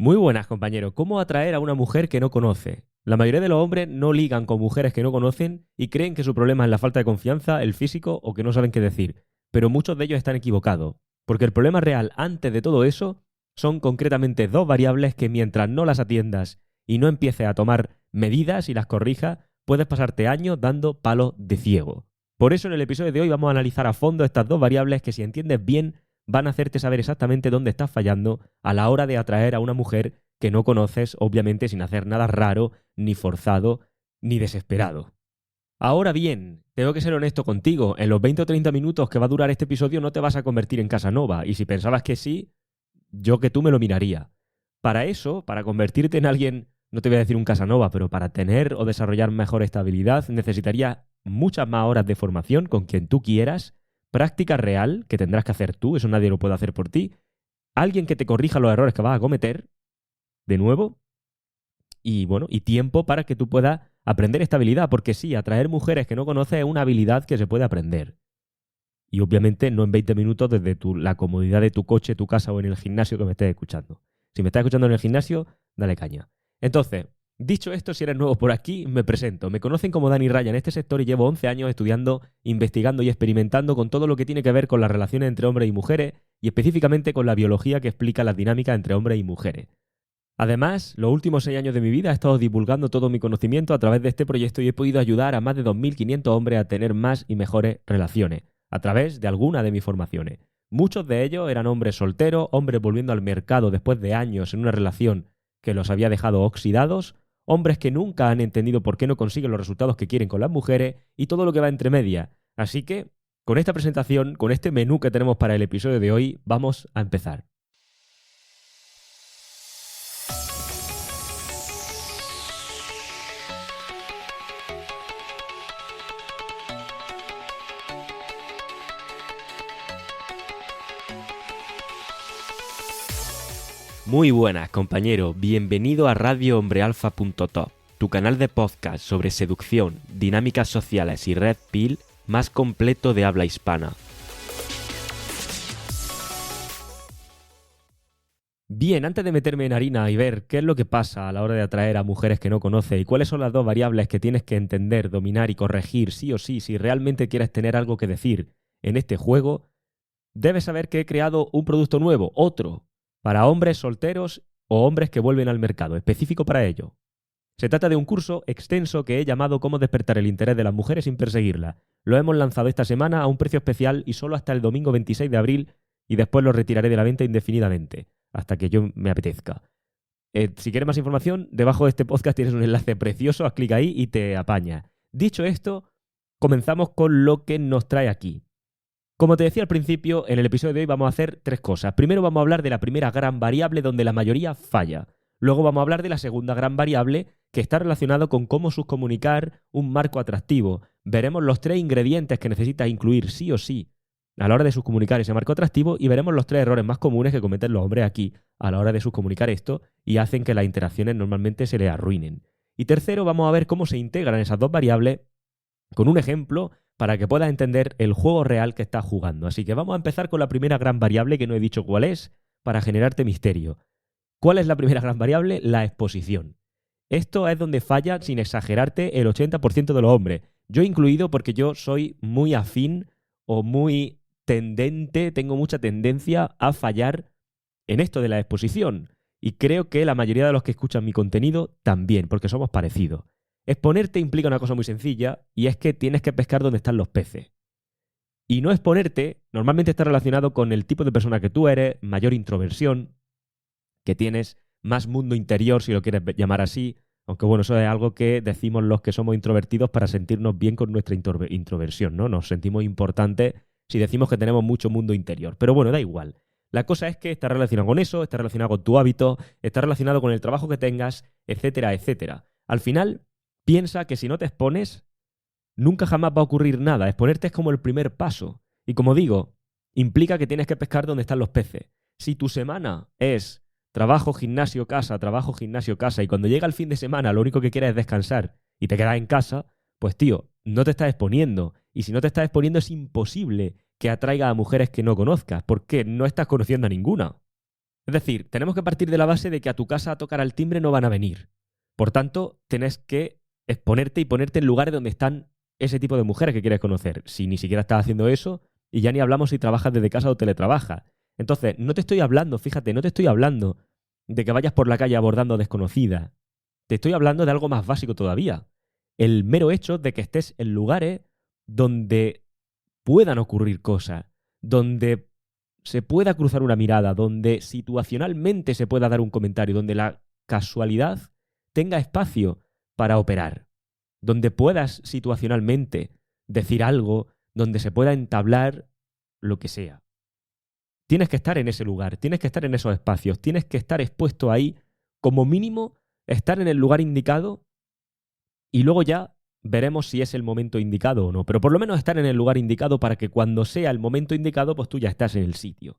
Muy buenas, compañero. ¿Cómo atraer a una mujer que no conoce? La mayoría de los hombres no ligan con mujeres que no conocen y creen que su problema es la falta de confianza, el físico o que no saben qué decir. Pero muchos de ellos están equivocados, porque el problema real antes de todo eso son concretamente dos variables que mientras no las atiendas y no empieces a tomar medidas y las corrijas, puedes pasarte años dando palos de ciego. Por eso en el episodio de hoy vamos a analizar a fondo estas dos variables que si entiendes bien van a hacerte saber exactamente dónde estás fallando a la hora de atraer a una mujer que no conoces, obviamente sin hacer nada raro, ni forzado, ni desesperado. Ahora bien, tengo que ser honesto contigo, en los 20 o 30 minutos que va a durar este episodio no te vas a convertir en Casanova, y si pensabas que sí, yo que tú me lo miraría. Para eso, para convertirte en alguien, no te voy a decir un Casanova, pero para tener o desarrollar mejor estabilidad, necesitarías muchas más horas de formación con quien tú quieras, práctica real, que tendrás que hacer tú, eso nadie lo puede hacer por ti, alguien que te corrija los errores que vas a cometer, de nuevo, y bueno, y tiempo para que tú puedas aprender estabilidad, porque sí, atraer mujeres que no conoces es una habilidad que se puede aprender. Y obviamente no en 20 minutos desde la comodidad de tu coche, tu casa o en el gimnasio que me estés escuchando. Si me estás escuchando en el gimnasio, dale caña. Entonces, dicho esto, si eres nuevo por aquí, me presento. Me conocen como Dani Raya en este sector y llevo 11 años estudiando, investigando y experimentando con todo lo que tiene que ver con las relaciones entre hombres y mujeres y específicamente con la biología que explica las dinámicas entre hombres y mujeres. Además, los últimos 6 años de mi vida he estado divulgando todo mi conocimiento a través de este proyecto y he podido ayudar a más de 2.500 hombres a tener más y mejores relaciones, a través de alguna de mis formaciones. Muchos de ellos eran hombres solteros, hombres volviendo al mercado después de años en una relación que los había dejado oxidados, hombres que nunca han entendido por qué no consiguen los resultados que quieren con las mujeres y todo lo que va entre medias. Así que, con esta presentación, con este menú que tenemos para el episodio de hoy, vamos a empezar. Muy buenas, compañero. Bienvenido a radiohombrealfa.top, tu canal de podcast sobre seducción, dinámicas sociales y red pill más completo de habla hispana. Bien, antes de meterme en harina y ver qué es lo que pasa a la hora de atraer a mujeres que no conoces y cuáles son las dos variables que tienes que entender, dominar y corregir sí o sí si realmente quieres tener algo que decir en este juego, debes saber que he creado un producto nuevo, otro, para hombres solteros o hombres que vuelven al mercado, específico para ello. Se trata de un curso extenso que he llamado Cómo despertar el interés de las mujeres sin perseguirlas. Lo hemos lanzado esta semana a un precio especial y solo hasta el domingo 26 de abril y después lo retiraré de la venta indefinidamente, hasta que yo me apetezca. Si quieres más información, debajo de este podcast tienes un enlace precioso, haz clic ahí y te apaña. Dicho esto, comenzamos con lo que nos trae aquí. Como te decía al principio, en el episodio de hoy vamos a hacer 3 cosas. Primero vamos a hablar de la primera gran variable donde la mayoría falla. Luego vamos a hablar de la segunda gran variable que está relacionado con cómo subcomunicar un marco atractivo. Veremos los 3 ingredientes que necesitas incluir sí o sí a la hora de subcomunicar ese marco atractivo y veremos los 3 errores más comunes que cometen los hombres aquí a la hora de subcomunicar esto y hacen que las interacciones normalmente se les arruinen. Y tercero, vamos a ver cómo se integran esas dos variables con un ejemplo para que puedas entender el juego real que estás jugando. Así que vamos a empezar con la primera gran variable que no he dicho cuál es, para generarte misterio. ¿Cuál es la primera gran variable? La exposición. Esto es donde falla, sin exagerarte, el 80% de los hombres. Yo incluido porque yo soy muy afín o muy tendente, tengo mucha tendencia a fallar en esto de la exposición. Y creo que la mayoría de los que escuchan mi contenido también, porque somos parecidos. Exponerte implica una cosa muy sencilla y es que tienes que pescar donde están los peces. Y no exponerte normalmente está relacionado con el tipo de persona que tú eres, mayor introversión, que tienes más mundo interior, si lo quieres llamar así, aunque bueno, eso es algo que decimos los que somos introvertidos para sentirnos bien con nuestra introversión, ¿no? Nos sentimos importantes si decimos que tenemos mucho mundo interior. Pero bueno, da igual. La cosa es que está relacionado con eso, está relacionado con tu hábito, está relacionado con el trabajo que tengas, etcétera, etcétera. Al final, piensa que si no te expones, nunca jamás va a ocurrir nada. Exponerte es como el primer paso. Y como digo, implica que tienes que pescar donde están los peces. Si tu semana es trabajo, gimnasio, casa, y cuando llega el fin de semana lo único que quieres es descansar y te quedas en casa, pues tío, no te estás exponiendo. Y si no te estás exponiendo es imposible que atraiga a mujeres que no conozcas, porque no estás conociendo a ninguna. Es decir, tenemos que partir de la base de que a tu casa a tocar al timbre no van a venir. Por tanto, tenés que exponerte y ponerte en lugares donde están ese tipo de mujeres que quieres conocer. Si ni siquiera estás haciendo eso, y ya ni hablamos si trabajas desde casa o teletrabajas. Entonces, no te estoy hablando, fíjate, no te estoy hablando de que vayas por la calle abordando desconocidas. Te estoy hablando de algo más básico todavía. El mero hecho de que estés en lugares donde puedan ocurrir cosas, donde se pueda cruzar una mirada, donde situacionalmente se pueda dar un comentario, donde la casualidad tenga espacio para operar, donde puedas situacionalmente decir algo, donde se pueda entablar lo que sea. Tienes que estar en ese lugar, tienes que estar en esos espacios, tienes que estar expuesto ahí, como mínimo, estar en el lugar indicado y luego ya veremos si es el momento indicado o no. Pero por lo menos estar en el lugar indicado para que cuando sea el momento indicado, pues tú ya estás en el sitio.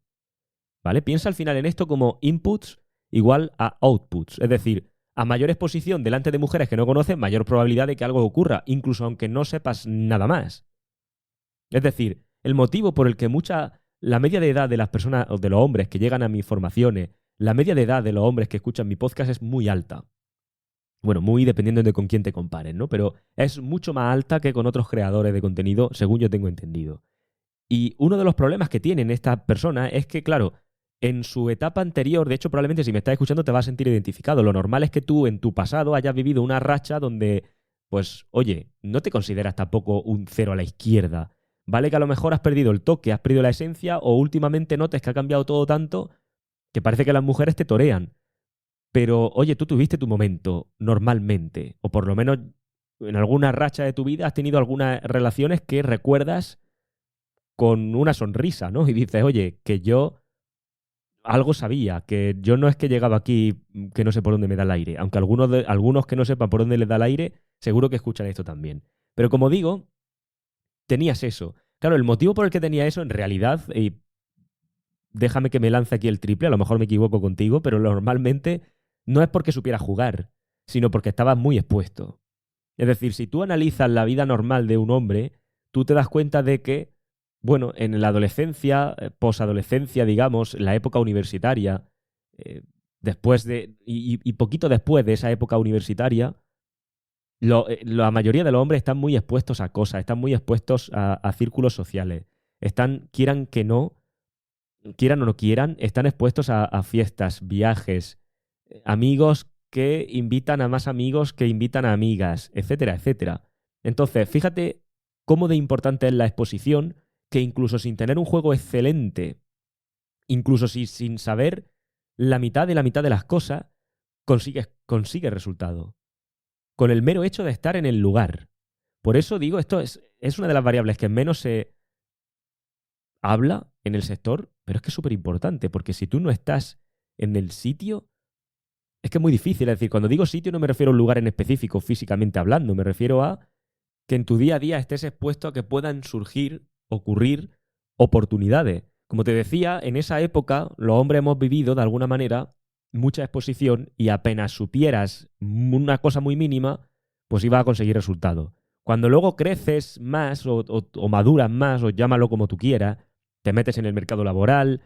¿Vale? Piensa al final en esto como inputs igual a outputs. Es decir, a mayor exposición delante de mujeres que no conoces, mayor probabilidad de que algo ocurra, incluso aunque no sepas nada más. Es decir, el motivo por el que la media de edad de las personas o de los hombres que llegan a mis formaciones, la media de edad de los hombres que escuchan mi podcast es muy alta. Bueno, muy dependiendo de con quién te compares, ¿no? Pero es mucho más alta que con otros creadores de contenido, según yo tengo entendido. Y uno de los problemas que tienen estas personas es que, claro, en su etapa anterior, de hecho, probablemente si me estás escuchando te vas a sentir identificado. Lo normal es que tú en tu pasado hayas vivido una racha donde, pues, oye, no te consideras tampoco un cero a la izquierda. Vale que a lo mejor has perdido el toque, has perdido la esencia o últimamente notes que ha cambiado todo tanto que parece que las mujeres te torean. Pero, oye, tú tuviste tu momento normalmente, o por lo menos en alguna racha de tu vida has tenido algunas relaciones que recuerdas con una sonrisa, ¿no? Y dices, oye, que yo algo sabía, que yo no es que llegaba aquí que no sé por dónde me da el aire, aunque algunos que no sepan por dónde les da el aire, seguro que escuchan esto también. Pero como digo, tenías eso. Claro, el motivo por el que tenía eso, en realidad, y déjame que me lance aquí el triple, a lo mejor me equivoco contigo, pero normalmente no es porque supiera jugar, sino porque estabas muy expuesto. Es decir, si tú analizas la vida normal de un hombre, tú te das cuenta de que, bueno, en la adolescencia, posadolescencia, digamos, la época universitaria, después y poquito después de esa época universitaria, la mayoría de los hombres están muy expuestos a cosas, están muy expuestos a círculos sociales. Están, quieran o no quieran, están expuestos a fiestas, viajes, amigos que invitan a más amigos que invitan a amigas, etcétera, etcétera. Entonces, fíjate cómo de importante es la exposición, que incluso sin tener un juego excelente, incluso sin saber la mitad de las cosas, consigues resultado. Con el mero hecho de estar en el lugar. Por eso digo, esto es una de las variables que menos se habla en el sector, pero es que es súper importante, porque si tú no estás en el sitio, es que es muy difícil. Es decir, cuando digo sitio no me refiero a un lugar en específico físicamente hablando, me refiero a que en tu día a día estés expuesto a que puedan surgir, ocurrir oportunidades. Como te decía, en esa época los hombres hemos vivido de alguna manera mucha exposición y apenas supieras una cosa muy mínima, pues ibas a conseguir resultados. Cuando luego creces más o maduras más, o llámalo como tú quieras, te metes en el mercado laboral,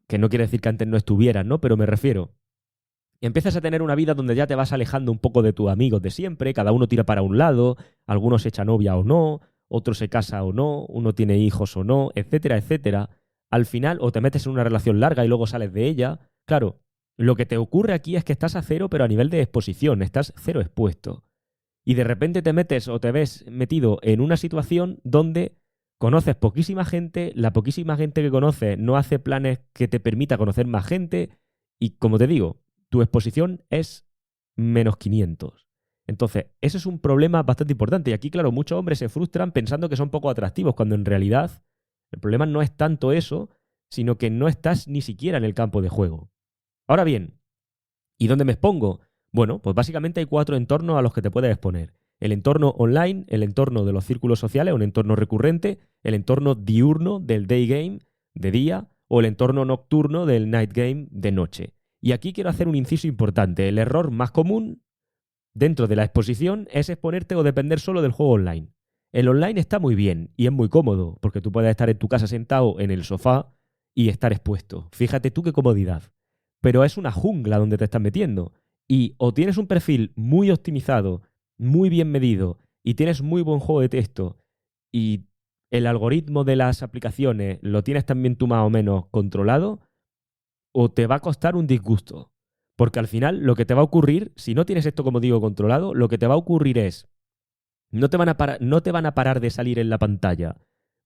que no quiere decir que antes no estuvieras, ¿no? Pero me refiero, y empiezas a tener una vida donde ya te vas alejando un poco de tus amigos de siempre, cada uno tira para un lado, algunos se echa novia o no, otro se casa o no, uno tiene hijos o no, etcétera, etcétera. Al final, o te metes en una relación larga y luego sales de ella. Claro, lo que te ocurre aquí es que estás a cero, pero a nivel de exposición, estás cero expuesto. Y de repente te metes o te ves metido en una situación donde conoces poquísima gente, la poquísima gente que conoces no hace planes que te permita conocer más gente, y como te digo, tu exposición es -500. Entonces, ese es un problema bastante importante. Y aquí, claro, muchos hombres se frustran pensando que son poco atractivos, cuando en realidad el problema no es tanto eso, sino que no estás ni siquiera en el campo de juego. Ahora bien, ¿y dónde me expongo? Bueno, pues básicamente hay 4 entornos a los que te puedes exponer. El entorno online, el entorno de los círculos sociales, un entorno recurrente, el entorno diurno del day game, de día, o el entorno nocturno del night game, de noche. Y aquí quiero hacer un inciso importante. El error más común dentro de la exposición es exponerte o depender solo del juego online. El online está muy bien y es muy cómodo, porque tú puedes estar en tu casa sentado en el sofá y estar expuesto. Fíjate tú qué comodidad. pero es una jungla donde te estás metiendo. Y o tienes un perfil muy optimizado, muy bien medido, y tienes muy buen juego de texto, y el algoritmo de las aplicaciones lo tienes también tú más o menos controlado, o te va a costar un disgusto. Porque al final lo que te va a ocurrir, si no tienes esto, como digo, controlado, lo que te va a ocurrir es, no te van a parar de salir en la pantalla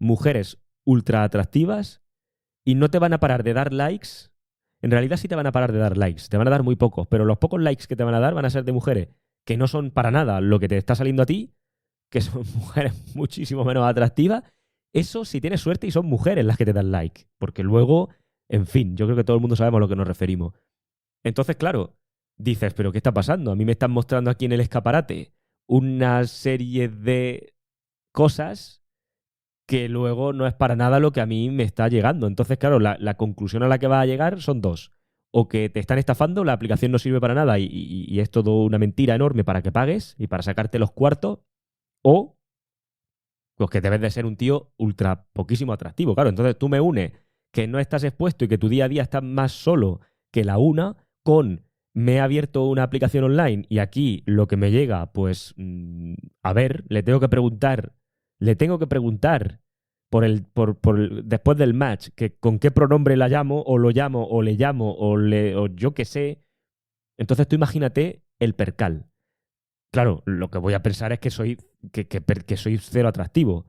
mujeres ultra atractivas y no te van a parar de dar likes. En realidad sí te van a parar de dar likes, te van a dar muy pocos, pero los pocos likes que te van a dar van a ser de mujeres que no son para nada lo que te está saliendo a ti, que son mujeres muchísimo menos atractivas. Eso si tienes suerte y son mujeres las que te dan like, porque luego, en fin, yo creo que todo el mundo sabemos a lo que nos referimos. Entonces, claro, dices, pero ¿qué está pasando? A mí me están mostrando aquí en el escaparate una serie de cosas que luego no es para nada lo que a mí me está llegando. Entonces, claro, la conclusión a la que va a llegar son dos. O que te están estafando, la aplicación no sirve para nada y es todo una mentira enorme para que pagues y para sacarte los cuartos, o pues que debes de ser un tío ultra poquísimo atractivo. Claro, entonces tú me unes que no estás expuesto y que tu día a día estás más solo que la una, con me he abierto una aplicación online y aquí lo que me llega, pues, a ver, le tengo que preguntar después del match, que con qué pronombre la llamo, o lo llamo, o le llamo, o yo qué sé. Entonces tú imagínate el percal. Claro, lo que voy a pensar es que soy cero atractivo.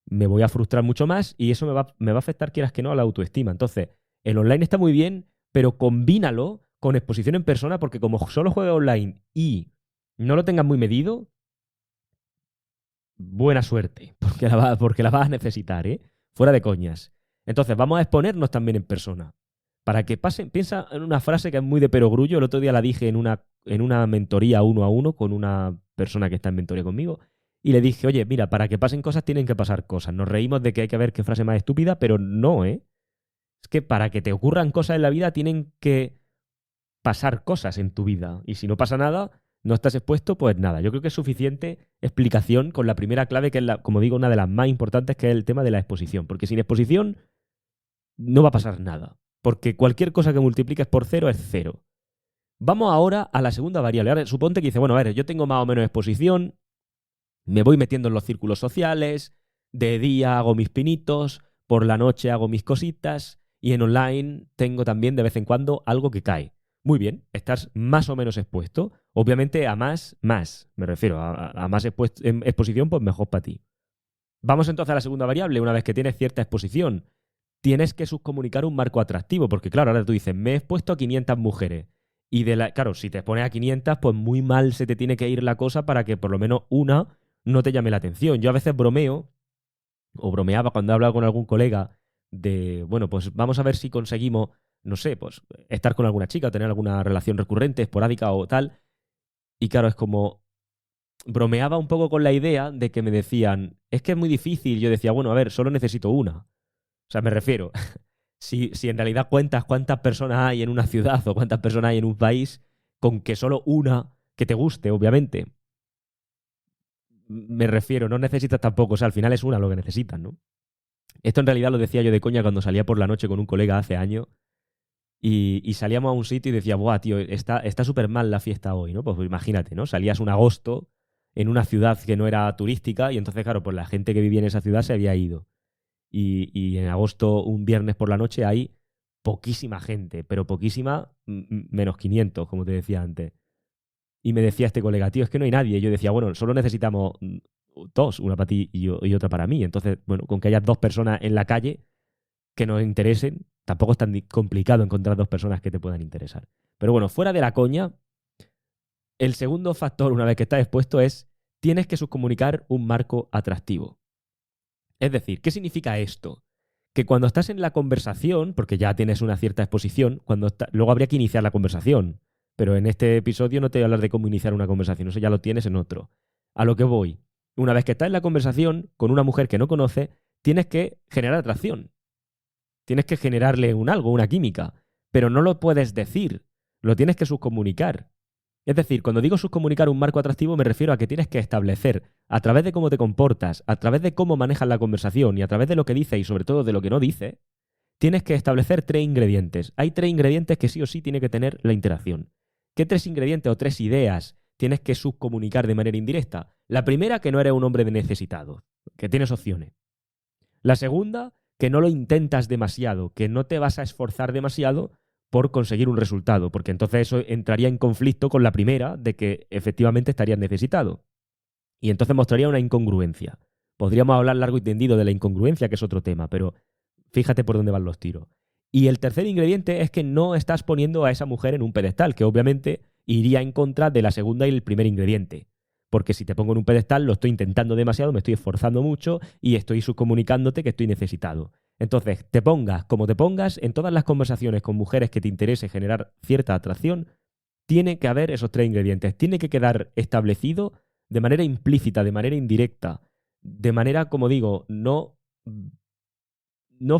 Me voy a frustrar mucho más y eso me va a afectar, quieras que no, a la autoestima. Entonces, el online está muy bien, pero combínalo con exposición en persona, porque como solo juegas online y no lo tengas muy medido, buena suerte, porque la vas a necesitar, ¿eh? Fuera de coñas. Entonces, vamos a exponernos también en persona. Para que pasen, piensa en una frase que es muy de perogrullo. El otro día la dije en una mentoría uno a uno con una persona que está en mentoría conmigo. Y le dije, oye, mira, para que pasen cosas tienen que pasar cosas. Nos reímos de que hay que ver qué frase más estúpida, pero no, ¿eh? Es que para que te ocurran cosas en la vida tienen que pasar cosas en tu vida. Y si no pasa nada, no estás expuesto, pues nada. Yo creo que es suficiente explicación con la primera clave, que es, como digo, una de las más importantes, que es el tema de la exposición. Porque sin exposición no va a pasar nada. Porque cualquier cosa que multipliques por cero es cero. Vamos ahora a la segunda variable. Ahora, suponte que dice, bueno, a ver, yo tengo más o menos exposición, me voy metiendo en los círculos sociales, de día hago mis pinitos, por la noche hago mis cositas, y en online tengo también de vez en cuando algo que cae. Muy bien, estás más o menos expuesto. Obviamente a más, me refiero, a más exposición, pues mejor para ti. Vamos entonces a la segunda variable. Una vez que tienes cierta exposición, tienes que subcomunicar un marco atractivo, porque claro, ahora tú dices, me he expuesto a 500 mujeres. Y claro, si te expones a 500, pues muy mal se te tiene que ir la cosa para que por lo menos una no te llame la atención. Yo a veces bromeo, o bromeaba cuando he hablado con algún colega, de, bueno, pues vamos a ver si conseguimos, no sé, pues estar con alguna chica, o tener alguna relación recurrente, esporádica o tal. Y claro, es como, bromeaba un poco con la idea de que me decían, es que es muy difícil. Yo decía, bueno, a ver, solo necesito una. O sea, me refiero, si en realidad cuentas cuántas personas hay en una ciudad o cuántas personas hay en un país, con que solo una que te guste, obviamente. Me refiero, no necesitas tampoco, o sea, al final es una lo que necesitas, ¿no? Esto en realidad lo decía yo de coña cuando salía por la noche con un colega hace años y salíamos a un sitio y decía, buah, tío, está súper mal la fiesta hoy, ¿no? Pues imagínate, ¿no? Salías un agosto en una ciudad que no era turística y entonces, claro, pues la gente que vivía en esa ciudad se había ido. Y en agosto, un viernes por la noche, hay poquísima gente, pero poquísima, menos 500, como te decía antes. Y me decía este colega, tío, es que no hay nadie. Y yo decía, bueno, solo necesitamos dos, una para ti y otra para mí. Entonces, bueno, con que haya dos personas en la calle que nos interesen, tampoco es tan complicado encontrar dos personas que te puedan interesar. Pero bueno, fuera de la coña, el segundo factor, una vez que estás expuesto, es tienes que subcomunicar un marco atractivo. Es decir, ¿qué significa esto? Que cuando estás en la conversación, porque ya tienes una cierta exposición, luego habría que iniciar la conversación. Pero en este episodio no te voy a hablar de cómo iniciar una conversación, eso ya lo tienes en otro. A lo que voy. Una vez que estás en la conversación con una mujer que no conoces, tienes que generar atracción. Tienes que generarle algo, una química. Pero no lo puedes decir, lo tienes que subcomunicar. Es decir, cuando digo subcomunicar un marco atractivo me refiero a que tienes que establecer, a través de cómo te comportas, a través de cómo manejas la conversación y a través de lo que dices y sobre todo de lo que no dices, tienes que establecer 3 ingredientes. Hay 3 ingredientes que sí o sí tiene que tener la interacción. ¿Qué 3 ingredientes o 3 ideas tienes que subcomunicar de manera indirecta? La primera, que no eres un hombre de necesitado, que tienes opciones. La segunda, que no lo intentas demasiado, que no te vas a esforzar demasiado por conseguir un resultado, porque entonces eso entraría en conflicto con la primera de que efectivamente estarías necesitado. Y entonces mostraría una incongruencia. Podríamos hablar largo y tendido de la incongruencia, que es otro tema, pero fíjate por dónde van los tiros. Y el tercer ingrediente es que no estás poniendo a esa mujer en un pedestal, que obviamente iría en contra de la segunda y el primer ingrediente. Porque si te pongo en un pedestal, lo estoy intentando demasiado, me estoy esforzando mucho y estoy subcomunicándote que estoy necesitado. Entonces, te pongas como te pongas, en todas las conversaciones con mujeres que te interese generar cierta atracción, tiene que haber esos 3 ingredientes. Tiene que quedar establecido de manera implícita, de manera indirecta, de manera, como digo, no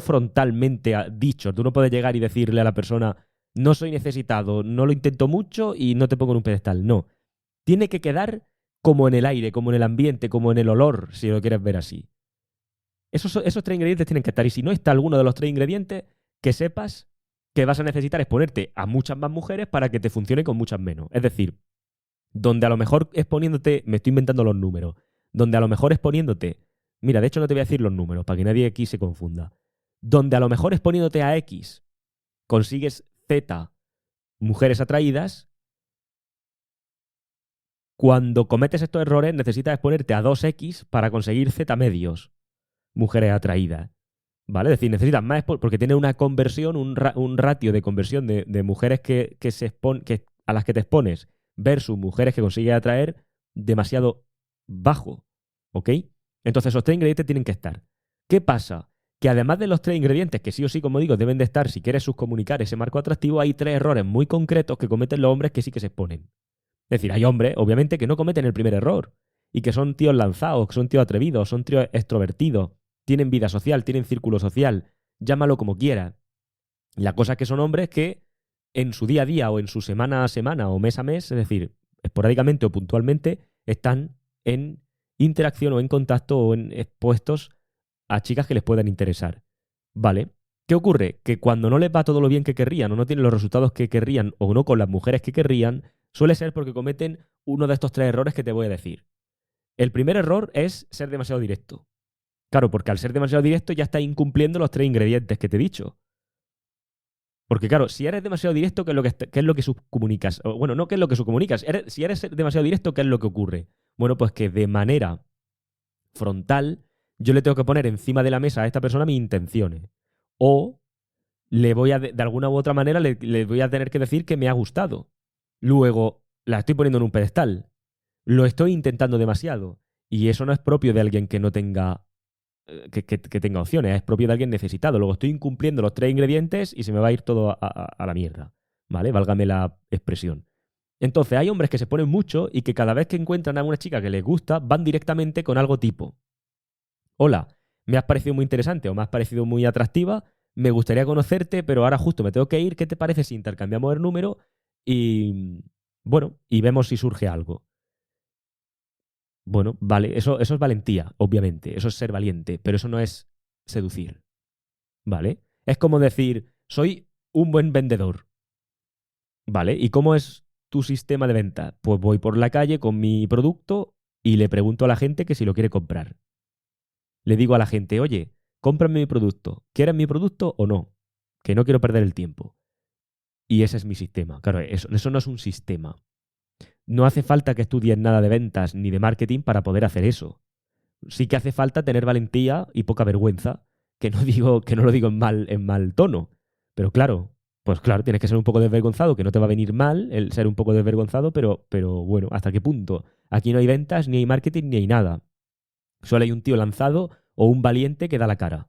frontalmente dicho. Tú no puedes llegar y decirle a la persona, no soy necesitado, no lo intento mucho y no te pongo en un pedestal. No. Tiene que quedar como en el aire, como en el ambiente, como en el olor, si lo quieres ver así. Esos 3 ingredientes tienen que estar. Y si no está alguno de los 3 ingredientes, que sepas que vas a necesitar exponerte a muchas más mujeres para que te funcione con muchas menos. Es decir, donde a lo mejor exponiéndote, me estoy inventando los números, donde a lo mejor exponiéndote, mira, de hecho no te voy a decir los números para que nadie aquí se confunda, donde a lo mejor exponiéndote a X consigues Z mujeres atraídas, cuando cometes estos errores necesitas exponerte a 2X para conseguir Z medios mujeres atraídas. ¿Vale? Es decir, necesitas más porque tiene una conversión, un ratio de conversión de mujeres a las que te expones versus mujeres que consigues atraer demasiado bajo. ¿Ok? Entonces esos 3 ingredientes tienen que estar. ¿Qué pasa? Que además de los 3 ingredientes, que sí o sí, como digo, deben de estar si quieres subcomunicar ese marco atractivo, hay 3 errores muy concretos que cometen los hombres que sí que se exponen. Es decir, hay hombres, obviamente, que no cometen el primer error y que son tíos lanzados, que son tíos atrevidos, son tíos extrovertidos, tienen vida social, tienen círculo social, llámalo como quieras. La cosa es que son hombres que en su día a día o en su semana a semana o mes a mes, es decir, esporádicamente o puntualmente, están en interacción o en contacto o en expuestos a chicas que les puedan interesar. ¿Vale? ¿Qué ocurre? Que cuando no les va todo lo bien que querrían o no tienen los resultados que querrían o no con las mujeres que querrían, suele ser porque cometen uno de estos 3 errores que te voy a decir. El primer error es ser demasiado directo. Claro, porque al ser demasiado directo ya estás incumpliendo los 3 ingredientes que te he dicho. Porque claro, si eres demasiado directo, ¿qué es lo que subcomunicas? O, bueno, no qué es lo que subcomunicas. Si eres demasiado directo, ¿qué es lo que ocurre? Bueno, pues que de manera frontal yo le tengo que poner encima de la mesa a esta persona mis intenciones. O le voy a, de alguna u otra manera, le voy a tener que decir que me ha gustado. Luego, la estoy poniendo en un pedestal. Lo estoy intentando demasiado. Y eso no es propio de alguien que no tenga que tenga opciones, es propio de alguien necesitado. Luego estoy incumpliendo los 3 ingredientes y se me va a ir todo a la mierda. ¿Vale? Válgame la expresión. Entonces, hay hombres que se ponen mucho y que cada vez que encuentran a una chica que les gusta, van directamente con algo tipo: hola, me has parecido muy interesante o me has parecido muy atractiva, me gustaría conocerte, pero ahora justo me tengo que ir, ¿qué te parece si intercambiamos el número y, bueno, y vemos si surge algo? Bueno, vale, eso es valentía, obviamente, eso es ser valiente, pero eso no es seducir, ¿vale? Es como decir, soy un buen vendedor, ¿vale? ¿Y cómo es tu sistema de venta? Pues voy por la calle con mi producto y le pregunto a la gente que si lo quiere comprar. Le digo a la gente, oye, cómprame mi producto, ¿quieres mi producto o no? Que no quiero perder el tiempo. Y ese es mi sistema. Claro, eso no es un sistema. No hace falta que estudies nada de ventas ni de marketing para poder hacer eso. Sí que hace falta tener valentía y poca vergüenza, que no lo digo en mal tono. Pero claro, pues claro, tienes que ser un poco desvergonzado, que no te va a venir mal el ser un poco desvergonzado, pero bueno, ¿hasta qué punto? Aquí no hay ventas, ni hay marketing, ni hay nada. Solo hay un tío lanzado o un valiente que da la cara.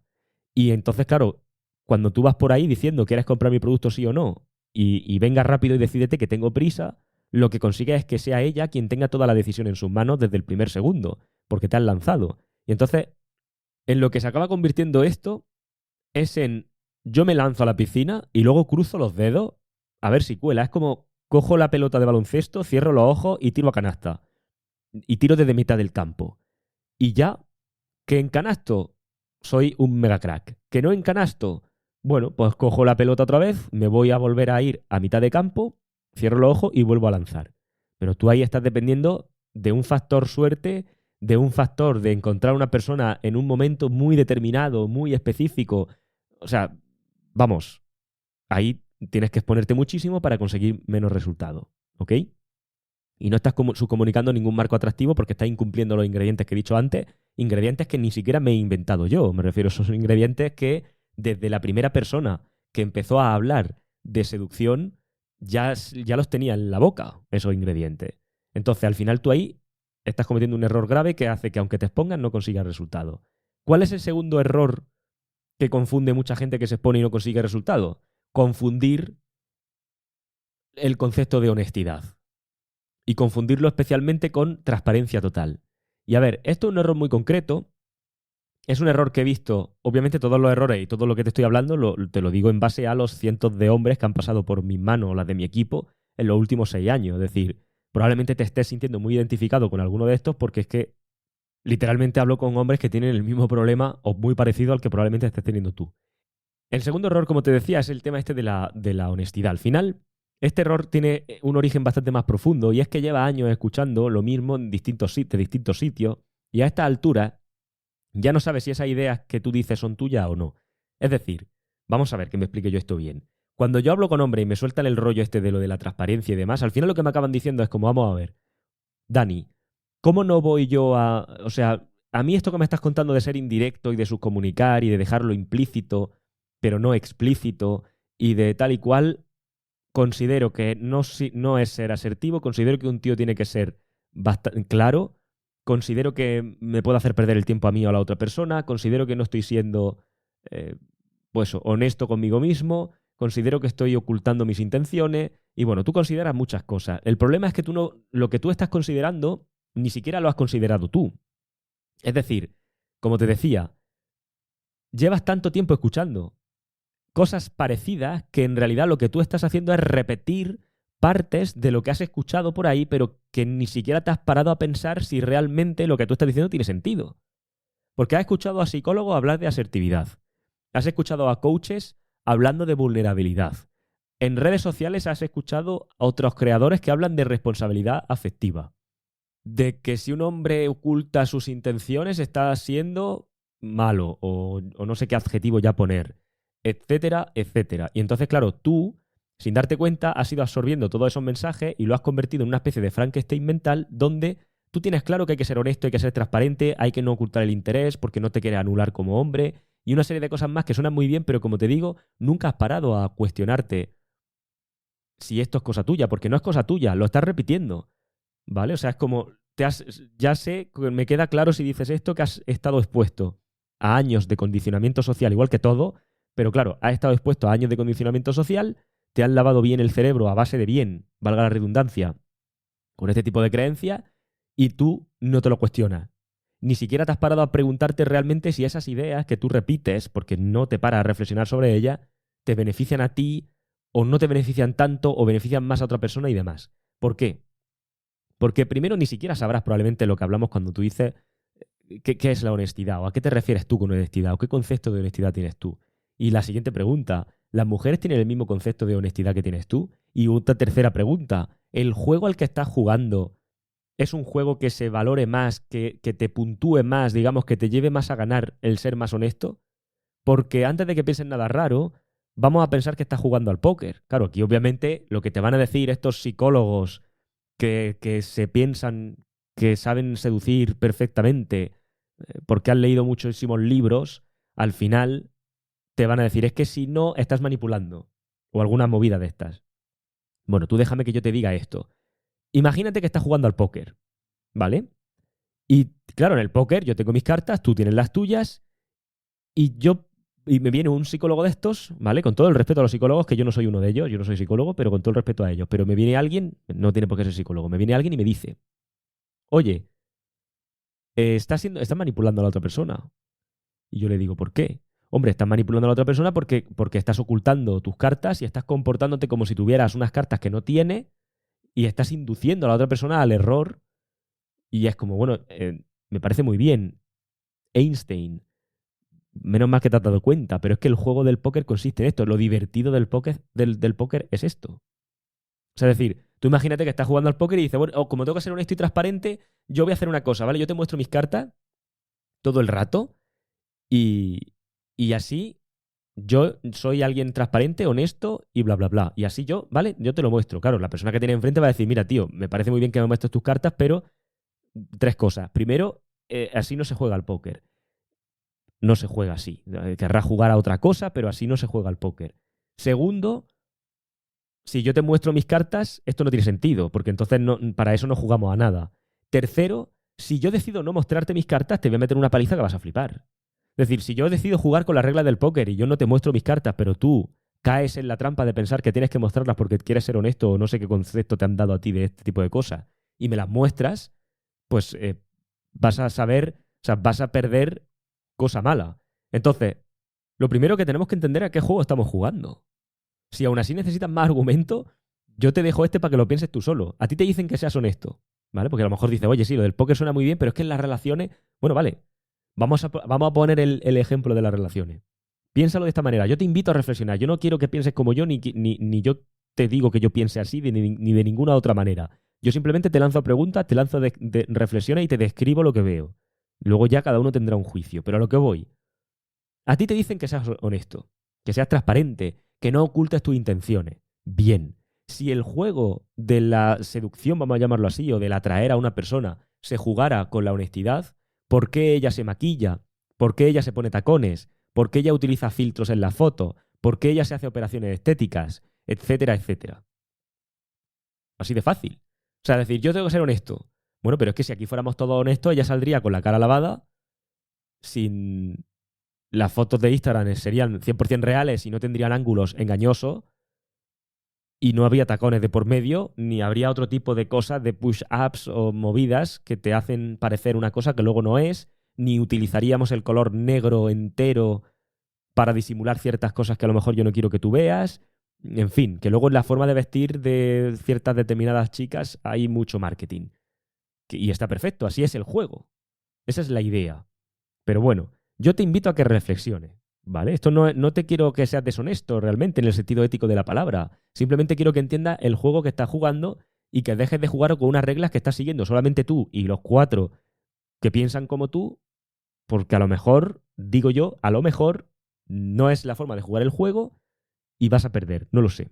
Y entonces, claro, cuando tú vas por ahí diciendo quieres comprar mi producto sí o no, y venga rápido y decídete que tengo prisa, lo que consigue es que sea ella quien tenga toda la decisión en sus manos desde el primer segundo, porque te han lanzado. Y entonces, en lo que se acaba convirtiendo esto es en yo me lanzo a la piscina y luego cruzo los dedos a ver si cuela. Es como cojo la pelota de baloncesto, cierro los ojos y tiro a canasta. Y tiro desde mitad del campo. Y ya, que en canasto soy un mega crack. Que no en canasto, Bueno, pues cojo la pelota otra vez, me voy a volver a ir a mitad de campo, cierro los ojos y vuelvo a lanzar. Pero tú ahí estás dependiendo de un factor suerte, de un factor de encontrar una persona en un momento muy determinado, muy específico. O sea, vamos, ahí tienes que exponerte muchísimo para conseguir menos resultado, ¿ok? Y no estás subcomunicando ningún marco atractivo porque estás incumpliendo los ingredientes que he dicho antes, ingredientes que ni siquiera me he inventado yo. Me refiero a esos ingredientes que desde la primera persona que empezó a hablar de seducción ya los tenía en la boca, esos ingredientes. Entonces, al final tú ahí estás cometiendo un error grave que hace que aunque te expongas no consigas resultado. ¿Cuál es el segundo error que confunde mucha gente que se expone y no consigue resultado? Confundir el concepto de honestidad y confundirlo especialmente con transparencia total. Y a ver, esto es un error muy concreto, es un error que he visto, obviamente todos los errores y todo lo que te estoy hablando te lo digo en base a los cientos de hombres que han pasado por mis manos o las de mi equipo en los últimos 6 años. Es decir, probablemente te estés sintiendo muy identificado con alguno de estos porque es que literalmente hablo con hombres que tienen el mismo problema o muy parecido al que probablemente estés teniendo tú. El segundo error, como te decía, es el tema este de la honestidad. Al final, este error tiene un origen bastante más profundo y es que lleva años escuchando lo mismo en distintos sitios y a esta altura ya no sabes si esas ideas que tú dices son tuyas o no. Es decir, vamos a ver que me explique yo esto bien. Cuando yo hablo con hombres y me sueltan el rollo este de lo de la transparencia y demás, al final lo que me acaban diciendo es como, vamos a ver, Dani, ¿cómo no voy yo a... O sea, a mí esto que me estás contando de ser indirecto y de subcomunicar y de dejarlo implícito, pero no explícito, y de tal y cual, considero que no es ser asertivo, considero que un tío tiene que ser bastante claro, considero que me puede hacer perder el tiempo a mí o a la otra persona, considero que no estoy siendo eh, pues honesto conmigo mismo, considero que estoy ocultando mis intenciones y bueno, tú consideras muchas cosas. El problema es que tú no, lo que tú estás considerando ni siquiera lo has considerado tú. Es decir, como te decía, llevas tanto tiempo escuchando cosas parecidas que en realidad lo que tú estás haciendo es repetir partes de lo que has escuchado por ahí, pero que ni siquiera te has parado a pensar si realmente lo que tú estás diciendo tiene sentido. Porque has escuchado a psicólogos hablar de asertividad. Has escuchado a coaches hablando de vulnerabilidad. En redes sociales has escuchado a otros creadores que hablan de responsabilidad afectiva. De que si un hombre oculta sus intenciones está siendo malo o no sé qué adjetivo ya poner, etcétera, etcétera. Y entonces, claro, tú, sin darte cuenta, has ido absorbiendo todos esos mensajes y lo has convertido en una especie de Frankenstein mental donde tú tienes claro que hay que ser honesto, hay que ser transparente, hay que no ocultar el interés porque no te quieres anular como hombre y una serie de cosas más que suenan muy bien, pero como te digo, nunca has parado a cuestionarte si esto es cosa tuya, porque no es cosa tuya, lo estás repitiendo. ¿Vale? O sea, es como, ya sé, me queda claro si dices esto que has estado expuesto a años de condicionamiento social, igual que todo, pero claro, has estado expuesto a años de condicionamiento social, te han lavado bien el cerebro a base de bien, valga la redundancia, con este tipo de creencias, y tú no te lo cuestionas. Ni siquiera te has parado a preguntarte realmente si esas ideas que tú repites, porque no te paras a reflexionar sobre ellas, te benefician a ti o no te benefician tanto o benefician más a otra persona y demás. ¿Por qué? Porque primero ni siquiera sabrás probablemente lo que hablamos cuando tú dices qué es la honestidad o a qué te refieres tú con honestidad o qué concepto de honestidad tienes tú. Y la siguiente pregunta, ¿las mujeres tienen el mismo concepto de honestidad que tienes tú? Y otra tercera pregunta, ¿el juego al que estás jugando es un juego que se valore más, que te puntúe más, digamos, que te lleve más a ganar el ser más honesto? Porque antes de que piensen nada raro, vamos a pensar que estás jugando al póker. Claro, aquí obviamente lo que te van a decir estos psicólogos que se piensan que saben seducir perfectamente porque han leído muchísimos libros, al final te van a decir, es que si no, estás manipulando. O alguna movida de estas. Bueno, tú déjame que yo te diga esto. Imagínate que estás jugando al póker, ¿vale? Y claro, en el póker yo tengo mis cartas, tú tienes las tuyas, y me viene un psicólogo de estos, ¿vale? Con todo el respeto a los psicólogos, que yo no soy uno de ellos, yo no soy psicólogo, pero con todo el respeto a ellos. Pero me viene alguien, no tiene por qué ser psicólogo, me viene alguien y me dice, oye, estás manipulando a la otra persona. Y yo le digo, ¿por qué? Hombre, estás manipulando a la otra persona porque estás ocultando tus cartas y estás comportándote como si tuvieras unas cartas que no tiene y estás induciendo a la otra persona al error. Y es como, bueno, me parece muy bien. Einstein, Menos mal que te has dado cuenta, pero es que el juego del póker consiste en esto. Lo divertido del póker es esto. O sea, es decir, tú imagínate que estás jugando al póker y dices, bueno, como tengo que ser honesto y transparente, yo voy a hacer una cosa, ¿vale? Yo te muestro mis cartas todo el rato y, y así yo soy alguien transparente, honesto y bla, bla, bla. Y así yo, ¿vale? Yo te lo muestro. Claro, la persona que tiene enfrente va a decir, mira, tío, me parece muy bien que me muestres tus cartas, pero tres cosas. Primero, así no se juega al póker. No se juega así. Querrá jugar a otra cosa, pero así no se juega al póker. Segundo, si yo te muestro mis cartas, esto no tiene sentido, porque entonces para eso no jugamos a nada. Tercero, si yo decido no mostrarte mis cartas, te voy a meter una paliza que vas a flipar. Es decir, si yo decido jugar con las reglas del póker y yo no te muestro mis cartas, pero tú caes en la trampa de pensar que tienes que mostrarlas porque quieres ser honesto o no sé qué concepto te han dado a ti de este tipo de cosas, y me las muestras, pues vas a saber, o sea, vas a perder cosa mala. Entonces, lo primero que tenemos que entender es a qué juego estamos jugando. Si aún así necesitas más argumento, yo te dejo este para que lo pienses tú solo. A ti te dicen que seas honesto, ¿vale? Porque a lo mejor dices, oye, sí, lo del póker suena muy bien, pero es que en las relaciones, bueno, vale, vamos a poner el ejemplo de las relaciones. Piénsalo de esta manera. Yo te invito a reflexionar. Yo no quiero que pienses como yo, ni yo te digo que yo piense así, ni de ninguna otra manera. Yo simplemente te lanzo preguntas, te lanzo de reflexiones y te describo lo que veo. Luego ya cada uno tendrá un juicio. Pero a lo que voy. A ti te dicen que seas honesto, que seas transparente, que no ocultes tus intenciones. Bien. Si el juego de la seducción, vamos a llamarlo así, o del atraer a una persona, se jugara con la honestidad, ¿por qué ella se maquilla? ¿Por qué ella se pone tacones? ¿Por qué ella utiliza filtros en la foto? ¿Por qué ella se hace operaciones estéticas? Etcétera, etcétera. Así de fácil. O sea, decir, yo tengo que ser honesto. Bueno, pero es que si aquí fuéramos todos honestos, ella saldría con la cara lavada, sin, las fotos de Instagram serían 100% reales y no tendrían ángulos engañosos y no habría tacones de por medio, ni habría otro tipo de cosas de push-ups o movidas que te hacen parecer una cosa que luego no es, ni utilizaríamos el color negro entero para disimular ciertas cosas que a lo mejor yo no quiero que tú veas. En fin, que luego en la forma de vestir de ciertas determinadas chicas hay mucho marketing. Y está perfecto, así es el juego. Esa es la idea. Pero bueno, yo te invito a que reflexiones, ¿vale? Esto no te quiero que seas deshonesto realmente en el sentido ético de la palabra. Simplemente quiero que entiendas el juego que estás jugando y que dejes de jugar con unas reglas que estás siguiendo solamente tú y los cuatro que piensan como tú, porque a lo mejor, digo yo, a lo mejor no es la forma de jugar el juego y vas a perder, no lo sé.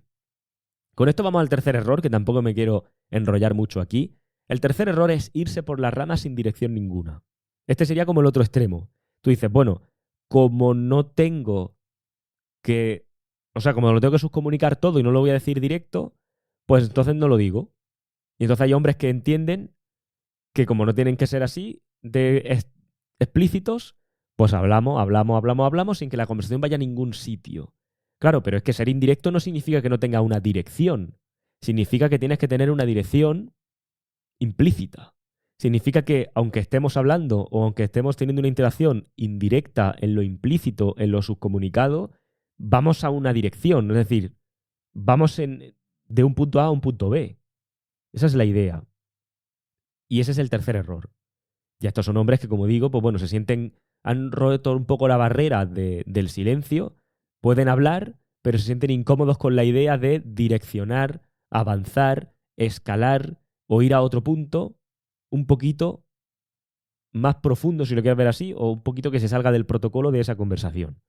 Con esto vamos al tercer error, que tampoco me quiero enrollar mucho aquí. El tercer error es irse por las ramas sin dirección ninguna. Este sería como el otro extremo. Tú dices, bueno, como no tengo que, o sea, como lo tengo que subcomunicar todo y no lo voy a decir directo, pues entonces no lo digo. Y entonces hay hombres que entienden que como no tienen que ser así, explícitos, pues hablamos sin que la conversación vaya a ningún sitio. Claro, pero es que ser indirecto no significa que no tenga una dirección. Significa que tienes que tener una dirección implícita. Significa que aunque estemos hablando o aunque estemos teniendo una interacción indirecta en lo implícito, en lo subcomunicado, vamos a una dirección. Es decir, de un punto A a un punto B. Esa es la idea. Y ese es el tercer error. Ya estos son hombres que, como digo, pues bueno, han roto un poco la barrera del silencio, pueden hablar, pero se sienten incómodos con la idea de direccionar, avanzar, escalar o ir a otro punto un poquito más profundo, si lo quieres ver así, o un poquito que se salga del protocolo de esa conversación.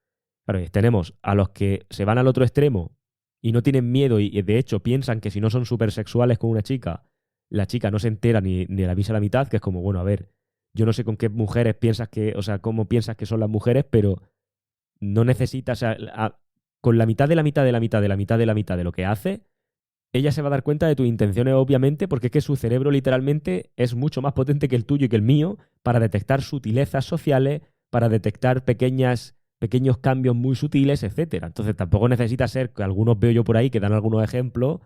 Claro, tenemos a los que se van al otro extremo y no tienen miedo y de hecho piensan que si no son súper sexuales con una chica, la chica no se entera ni la avisa a la mitad, que es como, bueno, a ver, yo no sé con qué mujeres piensas que, o sea, cómo piensas que son las mujeres, pero no necesitas, o sea, con la mitad de la mitad de la mitad de la mitad de la mitad de lo que hace, ella se va a dar cuenta de tus intenciones, obviamente, porque es que su cerebro literalmente es mucho más potente que el tuyo y que el mío para detectar sutilezas sociales, para detectar pequeños cambios muy sutiles, etcétera. Entonces tampoco necesita ser, que algunos veo yo por ahí que dan algunos ejemplos,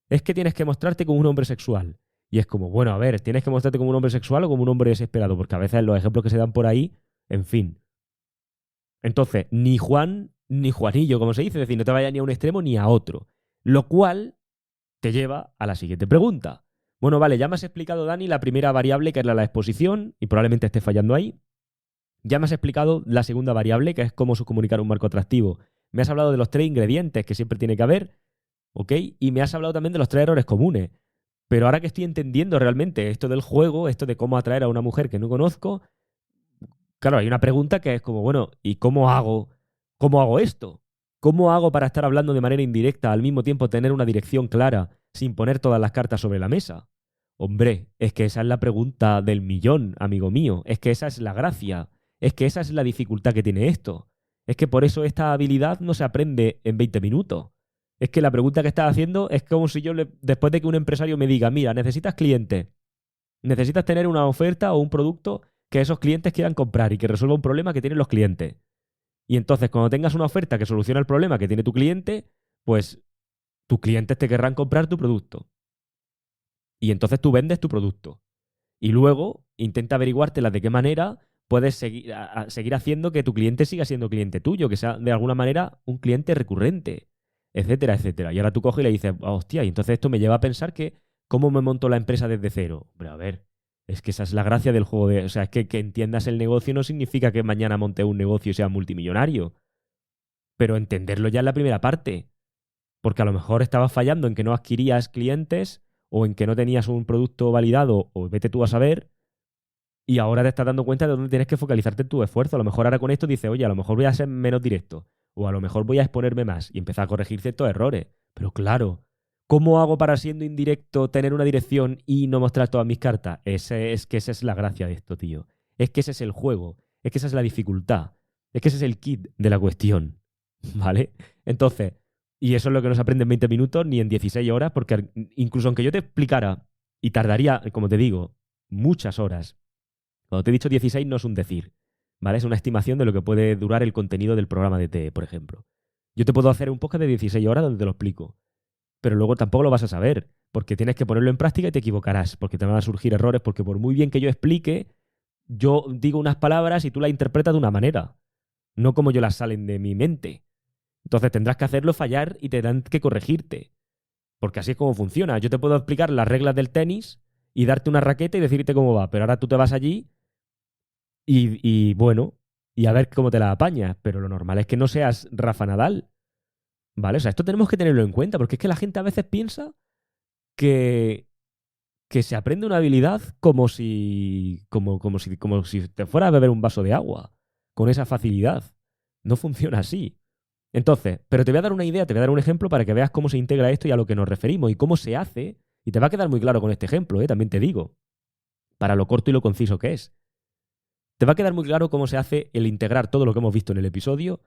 es que tienes que mostrarte como un hombre sexual. Y es como, bueno, a ver, ¿tienes que mostrarte como un hombre sexual o como un hombre desesperado? Porque a veces los ejemplos que se dan por ahí, en fin. Entonces, ni Juan ni Juanillo, como se dice, es decir, no te vayas ni a un extremo ni a otro. Lo cual te lleva a la siguiente pregunta. Bueno, vale, ya me has explicado, Dani, la primera variable que es la exposición, y probablemente esté fallando ahí. Ya me has explicado la segunda variable, que es cómo subcomunicar un marco atractivo. Me has hablado de los 3 ingredientes que siempre tiene que haber, ¿ok? Y me has hablado también de los 3 errores comunes. Pero ahora que estoy entendiendo realmente esto del juego, esto de cómo atraer a una mujer que no conozco, claro, hay una pregunta que es como, bueno, ¿y cómo hago esto? ¿Cómo hago para estar hablando de manera indirecta, al mismo tiempo tener una dirección clara, sin poner todas las cartas sobre la mesa? Hombre, es que esa es la pregunta del millón, amigo mío. Es que esa es la gracia. Es que esa es la dificultad que tiene esto. Es que por eso esta habilidad no se aprende en 20 minutos. Es que la pregunta que estás haciendo es como si después de que un empresario me diga, mira, necesitas clientes, necesitas tener una oferta o un producto que esos clientes quieran comprar y que resuelva un problema que tienen los clientes. Y entonces, cuando tengas una oferta que soluciona el problema que tiene tu cliente, pues tus clientes te querrán comprar tu producto. Y entonces tú vendes tu producto. Y luego intenta averiguártela de qué manera puedes seguir haciendo que tu cliente siga siendo cliente tuyo, que sea de alguna manera un cliente recurrente, etcétera, etcétera. Y ahora tú coges y le dices, hostia, y entonces esto me lleva a pensar que, ¿cómo me monto la empresa desde cero? Pero a ver, es que esa es la gracia del juego de... O sea, es que entiendas el negocio no significa que mañana monte un negocio y sea multimillonario. Pero entenderlo ya es la primera parte. Porque a lo mejor estabas fallando en que no adquirías clientes o en que no tenías un producto validado o vete tú a saber y ahora te estás dando cuenta de dónde tienes que focalizarte en tu esfuerzo. A lo mejor ahora con esto dices, oye, a lo mejor voy a ser menos directo o a lo mejor voy a exponerme más y empezar a corregir ciertos errores. Pero claro, ¿cómo hago para siendo indirecto tener una dirección y no mostrar todas mis cartas? Es que esa es la gracia de esto, tío. Es que ese es el juego, es que esa es la dificultad, es que ese es el kit de la cuestión, ¿vale? Entonces, y eso es lo que no se aprende en 20 minutos ni en 16 horas, porque incluso aunque yo te explicara, y tardaría, como te digo, muchas horas. Cuando te he dicho 16 no es un decir, ¿vale? Es una estimación de lo que puede durar el contenido del programa de TE, por ejemplo. Yo te puedo hacer un podcast de 16 horas donde te lo explico, pero luego tampoco lo vas a saber, porque tienes que ponerlo en práctica y te equivocarás, porque te van a surgir errores, porque por muy bien que yo explique, yo digo unas palabras y tú las interpretas de una manera, no como yo las salen de mi mente. Entonces tendrás que hacerlo fallar y tendrán que corregirte. Porque así es como funciona. Yo te puedo explicar las reglas del tenis y darte una raqueta y decirte cómo va. Pero ahora tú te vas allí y bueno, y a ver cómo te la apañas. Pero lo normal es que no seas Rafa Nadal. ¿Vale? O sea, esto tenemos que tenerlo en cuenta. Porque es que la gente a veces piensa que, que se aprende una habilidad como si te fuera a beber un vaso de agua. Con esa facilidad. No funciona así. Entonces, pero te voy a dar una idea, te voy a dar un ejemplo para que veas cómo se integra esto y a lo que nos referimos y cómo se hace. Y te va a quedar muy claro con este ejemplo, también te digo, para lo corto y lo conciso que es. Te va a quedar muy claro cómo se hace el integrar todo lo que hemos visto en el episodio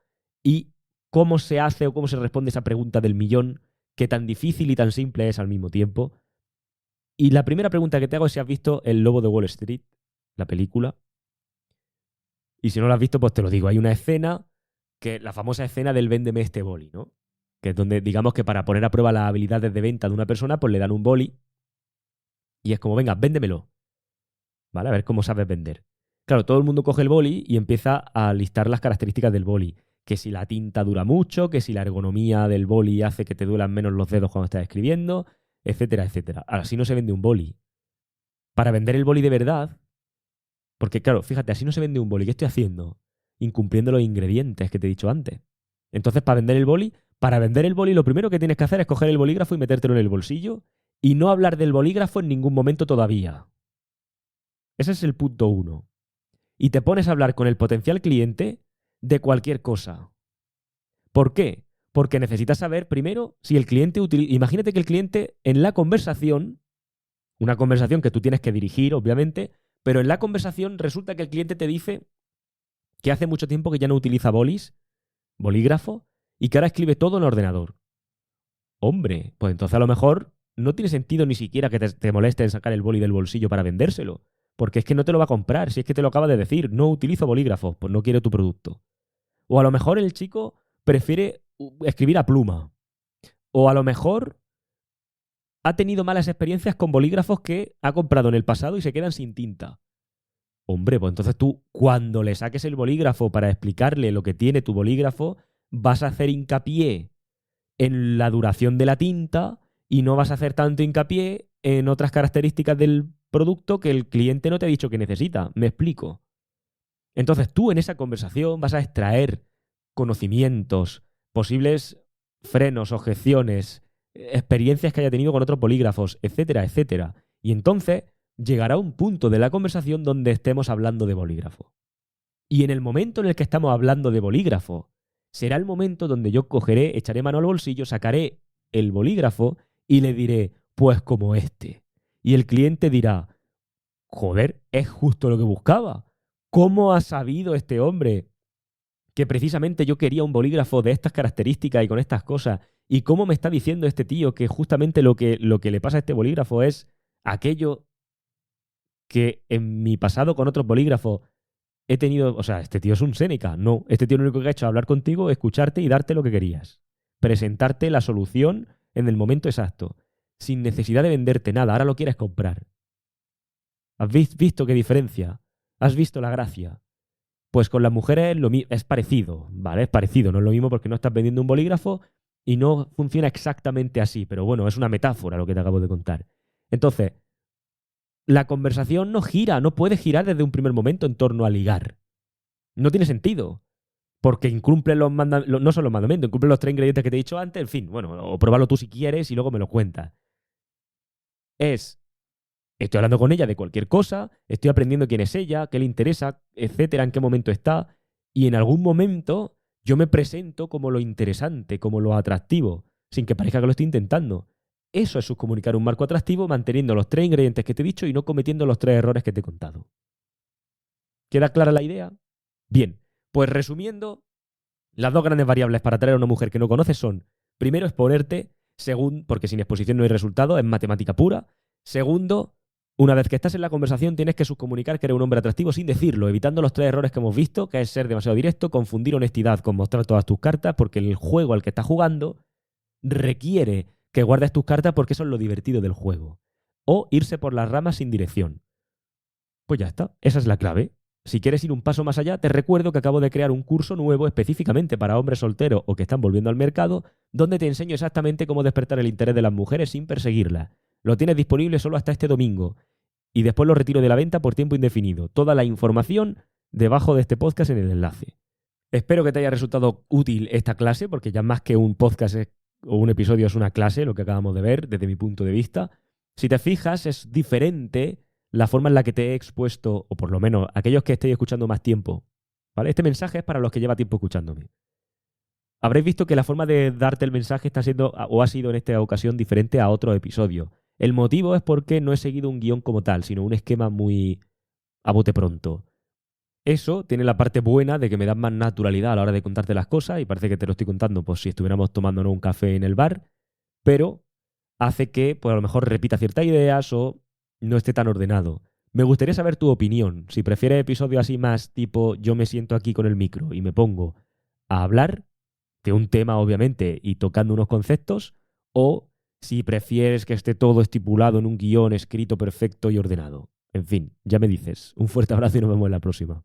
y cómo se hace o cómo se responde esa pregunta del millón que tan difícil y tan simple es al mismo tiempo. Y la primera pregunta que te hago es si has visto El Lobo de Wall Street, la película. Y si no lo has visto, pues te lo digo. Hay una escena, la famosa escena del véndeme este boli, ¿no? Que es donde, digamos que para poner a prueba las habilidades de venta de una persona, pues le dan un boli y es como, venga, véndemelo, ¿vale? A ver cómo sabes vender. Claro, todo el mundo coge el boli y empieza a listar las características del boli. Que si la tinta dura mucho, que si la ergonomía del boli hace que te duelan menos los dedos cuando estás escribiendo, etcétera, etcétera. Ahora, así no se vende un boli. Para vender el boli de verdad, porque claro, fíjate, así no se vende un boli. ¿Qué estoy haciendo? Incumpliendo los ingredientes que te he dicho antes. Entonces, para vender el boli, lo primero que tienes que hacer es coger el bolígrafo y metértelo en el bolsillo y no hablar del bolígrafo en ningún momento todavía. Ese es el punto uno. Y te pones a hablar con el potencial cliente de cualquier cosa. ¿Por qué? Porque necesitas saber primero si el cliente utiliza... Imagínate que el cliente en la conversación, una conversación que tú tienes que dirigir, obviamente, pero en la conversación resulta que el cliente te dice que hace mucho tiempo que ya no utiliza bolígrafo, y que ahora escribe todo en ordenador. Hombre, pues entonces a lo mejor no tiene sentido ni siquiera que te moleste en sacar el boli del bolsillo para vendérselo. Porque es que no te lo va a comprar, si es que te lo acaba de decir, no utilizo bolígrafos, pues no quiere tu producto. O a lo mejor el chico prefiere escribir a pluma. O a lo mejor ha tenido malas experiencias con bolígrafos que ha comprado en el pasado y se quedan sin tinta. Hombre, pues entonces tú, cuando le saques el bolígrafo para explicarle lo que tiene tu bolígrafo, vas a hacer hincapié en la duración de la tinta y no vas a hacer tanto hincapié en otras características del producto que el cliente no te ha dicho que necesita. ¿Me explico? Entonces tú en esa conversación vas a extraer conocimientos, posibles frenos, objeciones, experiencias que haya tenido con otros bolígrafos, etcétera, etcétera. Y entonces llegará un punto de la conversación donde estemos hablando de bolígrafo. Y en el momento en el que estamos hablando de bolígrafo, será el momento donde yo cogeré, echaré mano al bolsillo, sacaré el bolígrafo y le diré, pues como este. Y el cliente dirá, joder, es justo lo que buscaba. ¿Cómo ha sabido este hombre que precisamente yo quería un bolígrafo de estas características y con estas cosas? ¿Y cómo me está diciendo este tío que justamente lo que le pasa a este bolígrafo es aquello que en mi pasado con otros bolígrafos he tenido? O sea, este tío es un Séneca. No, este tío lo único que ha hecho es hablar contigo, escucharte y darte lo que querías. Presentarte la solución en el momento exacto, sin necesidad de venderte nada. Ahora lo quieres comprar. ¿Has visto qué diferencia? ¿Has visto la gracia? Pues con las mujeres es parecido, ¿vale? Es parecido, no es lo mismo porque no estás vendiendo un bolígrafo y no funciona exactamente así, pero bueno, es una metáfora lo que te acabo de contar. Entonces, la conversación no gira, no puede girar desde un primer momento en torno a ligar. No tiene sentido, porque incumple los mandamientos, no son los mandamientos, incumple los 3 ingredientes que te he dicho antes, en fin, bueno, o pruébalo tú si quieres y luego me lo cuentas. Estoy hablando con ella de cualquier cosa, estoy aprendiendo quién es ella, qué le interesa, etcétera, en qué momento está, y en algún momento yo me presento como lo interesante, como lo atractivo, sin que parezca que lo estoy intentando. Eso es subcomunicar un marco atractivo manteniendo los 3 ingredientes que te he dicho y no cometiendo los 3 errores que te he contado. ¿Queda clara la idea? Bien, pues resumiendo, las 2 grandes variables para atraer a una mujer que no conoces son, primero, exponerte, porque sin exposición no hay resultado, es matemática pura. Segundo, una vez que estás en la conversación tienes que subcomunicar que eres un hombre atractivo sin decirlo, evitando los 3 errores que hemos visto, que es ser demasiado directo, confundir honestidad con mostrar todas tus cartas, porque el juego al que estás jugando requiere que guardes tus cartas porque eso es lo divertido del juego. O irse por las ramas sin dirección. Pues ya está, esa es la clave. Si quieres ir un paso más allá, te recuerdo que acabo de crear un curso nuevo específicamente para hombres solteros o que están volviendo al mercado, donde te enseño exactamente cómo despertar el interés de las mujeres sin perseguirlas. Lo tienes disponible solo hasta este domingo y después lo retiro de la venta por tiempo indefinido. Toda la información debajo de este podcast en el enlace. Espero que te haya resultado útil esta clase, porque ya más que un podcast o un episodio es una clase, lo que acabamos de ver desde mi punto de vista. Si te fijas, es diferente la forma en la que te he expuesto, o por lo menos aquellos que estéis escuchando más tiempo, ¿vale? Este mensaje es para los que lleva tiempo escuchándome. Habréis visto que la forma de darte el mensaje está siendo, o ha sido en esta ocasión, diferente a otro episodio. El motivo es porque no he seguido un guión como tal, sino un esquema muy a bote pronto. Eso tiene la parte buena de que me da más naturalidad a la hora de contarte las cosas y parece que te lo estoy contando pues si estuviéramos tomándonos un café en el bar, pero hace que pues a lo mejor repita ciertas ideas o no esté tan ordenado. Me gustaría saber tu opinión, si prefieres episodios así más tipo yo me siento aquí con el micro y me pongo a hablar de un tema obviamente y tocando unos conceptos, o si prefieres que esté todo estipulado en un guión escrito perfecto y ordenado. En fin, ya me dices. Un fuerte abrazo y nos vemos en la próxima.